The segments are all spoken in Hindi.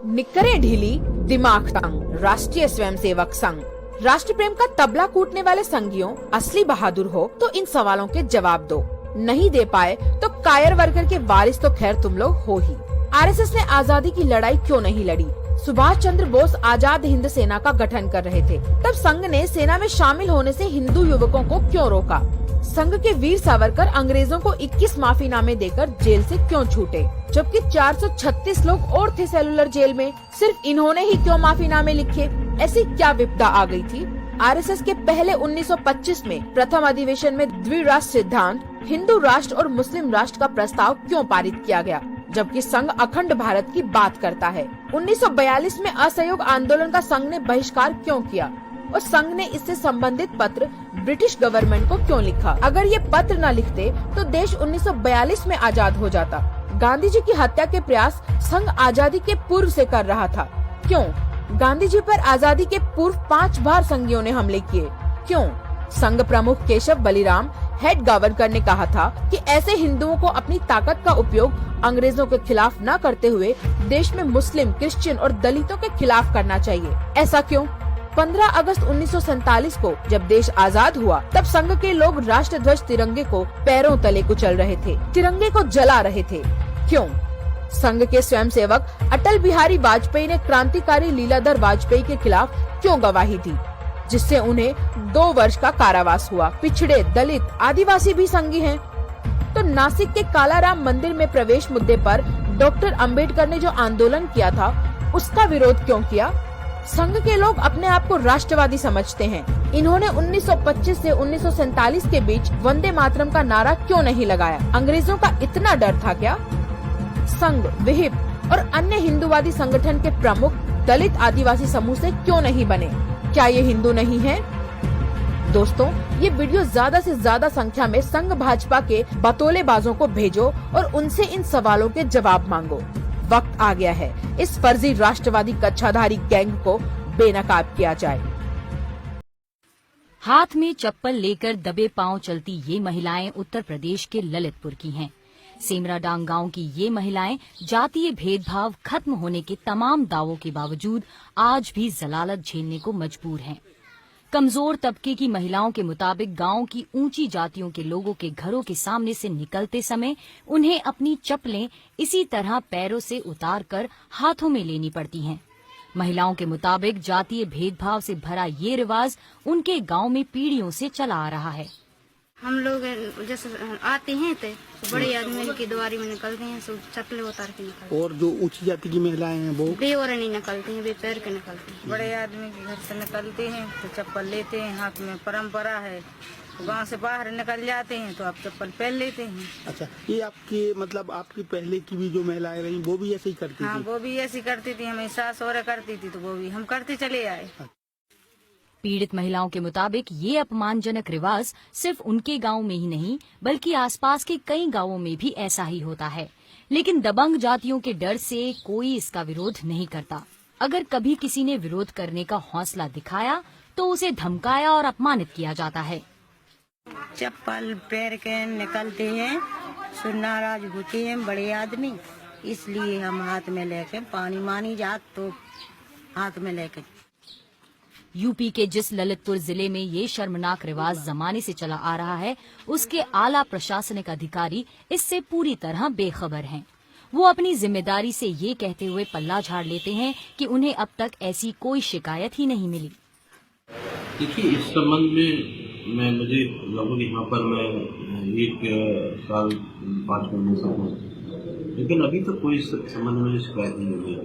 निकरें ढीली, दिमाग तंग। राष्ट्रीय स्वयंसेवक संघ। राष्ट्र प्रेम का तबला कूटने वाले संघियों, असली बहादुर हो तो इन सवालों के जवाब दो। नहीं दे पाए तो कायर वर्कर के वारिस तो खैर तुम लोग हो ही। आरएसएस ने आजादी की लड़ाई क्यों नहीं लड़ी? सुभाष चंद्र बोस आजाद हिंद सेना का गठन कर रहे थे, तब संघ ने सेना में शामिल होने से हिंदू युवकों को क्यों रोका? संघ के वीर सावरकर अंग्रेजों को 21 माफीनामे देकर जेल से क्यों छूटे, जबकि 436 लोग और थे सेलुलर जेल में? सिर्फ इन्होंने ही क्यों माफीनामे लिखे? ऐसी क्या विपदा आ गई थी? आरएसएस के पहले 1925 में प्रथम अधिवेशन में द्विराष्ट्र सिद्धांत, हिंदू राष्ट्र और मुस्लिम राष्ट्र का प्रस्ताव क्यों पारित किया गया, जबकि संघ अखंड भारत की बात करता है? 1942 में असहयोग आंदोलन का संघ ने बहिष्कार क्यों किया और संघ ने इससे संबंधित पत्र ब्रिटिश गवर्नमेंट को क्यों लिखा? अगर ये पत्र न लिखते तो देश 1942 में आजाद हो जाता। गांधी जी की हत्या के प्रयास संघ आजादी के पूर्व से कर रहा था। क्यों? गांधी जी पर आजादी के पूर्व 5 बार संघियों ने हमले किए। क्यों? संघ प्रमुख केशव बलिराम हेड गवर्नर ने कहा था कि ऐसे हिंदुओं को अपनी ताकत का उपयोग अंग्रेजों के खिलाफ न करते हुए देश में मुस्लिम, क्रिश्चियन और दलितों के खिलाफ करना चाहिए। ऐसा क्यों? 15 अगस्त 1947 को जब देश आजाद हुआ, तब संघ के लोग राष्ट्र ध्वज तिरंगे को पैरों तले कुचल रहे थे, तिरंगे को जला रहे थे। क्यों? संघ के स्वयंसेवक अटल बिहारी वाजपेयी ने क्रांतिकारी लीलाधर वाजपेयी के खिलाफ क्यों गवाही दी, जिससे उन्हें 2 वर्ष का कारावास हुआ? पिछड़े, दलित, आदिवासी भी संघी हैं। तो नासिक के कालाराम मंदिर में प्रवेश मुद्दे पर डॉक्टर अंबेडकर ने जो आंदोलन किया था, उसका विरोध क्यों किया? संघ के लोग अपने आप को राष्ट्रवादी समझते हैं। इन्होंने 1925 से 1947 के बीच वंदे मातरम का नारा क्यों नहीं लगाया? अंग्रेजों का इतना डर था क्या? संघ, विहिप और अन्य हिंदूवादी संगठन के प्रमुख दलित आदिवासी समूह से क्यों नहीं बने? क्या ये हिंदू नहीं है? दोस्तों, ये वीडियो ज्यादा से ज्यादा संख्या में संघ भाजपा के बतौलेबाजों को भेजो और उनसे इन सवालों के जवाब मांगो। वक्त आ गया है इस फर्जी राष्ट्रवादी कच्छाधारी गैंग को बेनकाब किया जाए। हाथ में चप्पल लेकर दबे पांव चलती ये महिलाएं उत्तर प्रदेश के ललितपुर की हैं। सेमराडांग गांव की ये महिलाएं जातीय भेदभाव खत्म होने के तमाम दावों के बावजूद आज भी जलालत झेलने को मजबूर हैं। कमजोर तबके की महिलाओं के मुताबिक गांव की ऊंची जातियों के लोगों के घरों के सामने से निकलते समय उन्हें अपनी चप्पलें इसी तरह पैरों से उतारकर हाथों में लेनी पड़ती हैं। महिलाओं के मुताबिक जातीय भेदभाव से भरा ये रिवाज उनके गांव में पीढ़ियों से चला आ रहा है। हम लोग जैसे आते हैं तो बड़े आदमी की द्वारी में निकलते हैं, सब चप्पलें उतार के निकलते हैं। और जो ऊंची जाति की महिलाएं हैं वो बेवर नहीं निकलती हैं, पैर के निकलती हैं। बड़े आदमी के घर से निकलते हैं तो चप्पल लेते हैं, हाथ में परंपरा है। गांव से बाहर निकल जाते हैं तो आप चप्पल पहन लेते हैं। अच्छा, ये आपकी मतलब आपकी पहले की भी जो महिलाएं रही वो भी ऐसे ही करती हाँ, थी? वो भी ऐसी करती थी, हमें सास और करती थी तो वो भी हम करते चले आए। पीड़ित महिलाओं के मुताबिक ये अपमानजनक रिवाज सिर्फ उनके गांव में ही नहीं बल्कि आसपास के कई गांवों में भी ऐसा ही होता है, लेकिन दबंग जातियों के डर से कोई इसका विरोध नहीं करता। अगर कभी किसी ने विरोध करने का हौसला दिखाया तो उसे धमकाया और अपमानित किया जाता है। चप्पल पैर के निकलते हैं, फिर नाराज होते हैं बड़े आदमी, इसलिए हम हाथ में लेके पानी मानी जात तो हाथ में लेके। यूपी के जिस ललितपुर जिले में ये शर्मनाक रिवाज जमाने से चला आ रहा है, उसके आला प्रशासनिक अधिकारी इससे पूरी तरह बेखबर हैं। वो अपनी जिम्मेदारी से ये कहते हुए पल्ला झाड़ लेते हैं कि उन्हें अब तक ऐसी कोई शिकायत ही नहीं मिली। देखिए, इस संबंध में मुझे लगभग यहाँ पर मैं 1 साल 5 महीने से हूँ, लेकिन अभी तक कोई इस संबंध में शिकायत नहीं मिली।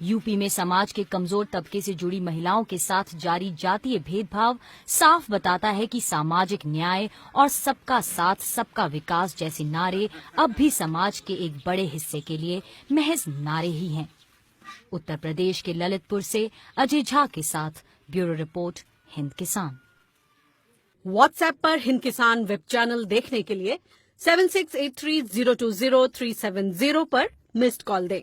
यूपी में समाज के कमजोर तबके से जुड़ी महिलाओं के साथ जारी जातीय भेदभाव साफ बताता है कि सामाजिक न्याय और सबका साथ सबका विकास जैसे नारे अब भी समाज के एक बड़े हिस्से के लिए महज नारे ही हैं। उत्तर प्रदेश के ललितपुर से अजय झा के साथ ब्यूरो रिपोर्ट, हिंद किसान। व्हाट्सएप पर हिंद किसान वेब चैनल देखने के लिए 7683020370 पर मिस्ड कॉल दें।